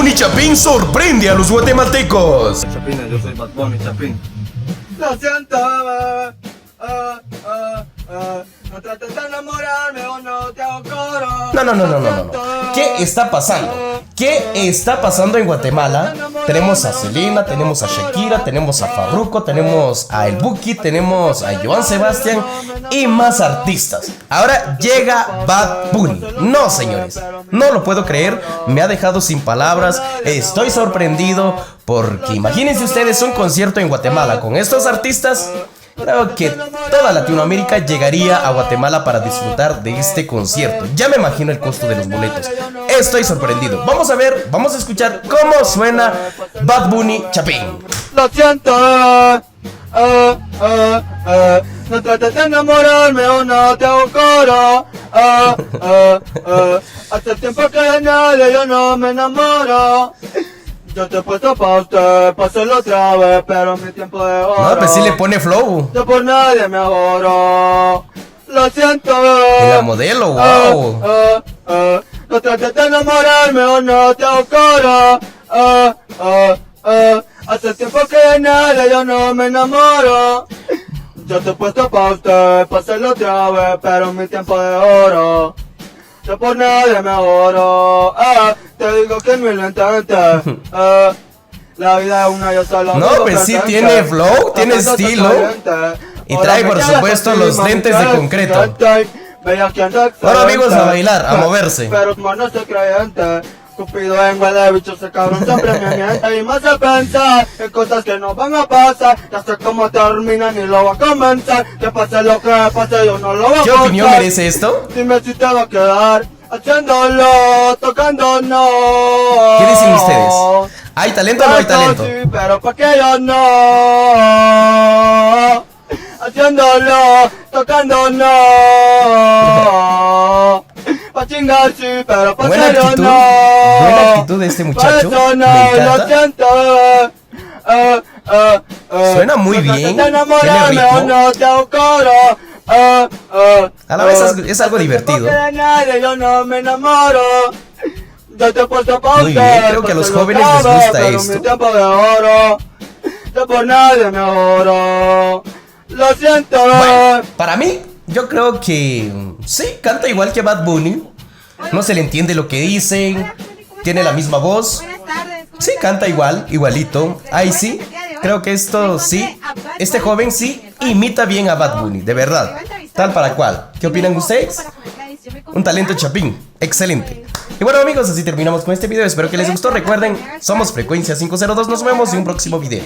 Bunny Chapín sorprende a los guatemaltecos. Chapín, yo soy Bad Bunny Chapín. Lo siento, no trates de enamorarme o no te hago coro. No. ¿Qué está pasando? ¿Qué está pasando en Guatemala? Tenemos a Selena, tenemos a Shakira, tenemos a Farruko, tenemos a El Buki, tenemos a Joan Sebastián y más artistas. Ahora llega Bad Bunny. No, señores, no lo puedo creer. Me ha dejado sin palabras. Estoy sorprendido porque imagínense ustedes un concierto en Guatemala con estos artistas. Creo que toda Latinoamérica llegaría a Guatemala para disfrutar de este concierto. Ya me imagino el costo de los boletos. Estoy sorprendido. Vamos a ver, vamos a escuchar cómo suena Bad Bunny Chapín. Lo siento, no trates de enamorarme o no te hago coro. Hace tiempo que de nadie yo no me enamoro. Yo te he puesto pa' usted, pa' hacerlo otra vez, pero mi tiempo de oro. No, pues sí le pone flow. Yo por nadie me adoro. Lo siento. Y la modelo, wow. No trates de enamorarme o no te hago coro. Hace tiempo que de nadie yo no me enamoro. Yo te he puesto pa' usted, pa' hacerlo otra vez, pero mi tiempo de oro. Yo por nadie me adoro. Te digo que no lo intentes. La vida es una, yo solo. No, pues sí tiene flow, tiene estilo. Y trae por supuesto los lentes de concreto. Bueno amigos, a bailar, a moverse. Pero tu mano es creyente. Cupido en de bicho, ese cabrón siempre me miente y me hace pensar en cosas que no van a pasar. Ya sé cómo terminan y lo va a comenzar. Que pase lo que pase, yo no lo voy a ¿Qué opinión merece esto? Dime si te va a quedar haciéndolo, tocando no. ¿Qué dicen ustedes? ¿Hay talento o no hay talento? Sí, pero pa' que yo no. Haciéndolo, tocando no. Pa' chingar sí, pero pa' Buena serio actitud, no. buena actitud de este muchacho. Por eso no, Me lo encanta. siento. Suena muy bien, tiene ritmo. No te hago coro. A la vez es algo divertido. Yo no me enamoro. Yo te he puesto pa' Muy bien, usted, creo que a los pa' jóvenes les hacerlo gusta otra vez, pero esto. mi tiempo de oro. Yo por nadie me adoro. Lo siento. Bueno, para mí, yo creo que sí, canta igual que Bad Bunny. No se le entiende lo que dicen. Tiene la misma voz. Buenas tardes. ¿Cómo Sí, están? canta igual, igualito. Ahí sí, creo que esto sí. Este joven sí imita bien a Bad Bunny, de verdad. Tal para cual. ¿Qué opinan ustedes? Un talento Chapín, excelente. Y bueno amigos, así terminamos con este video. Espero que les gustó. Recuerden, somos Frecuencia 502. Nos vemos en un próximo video.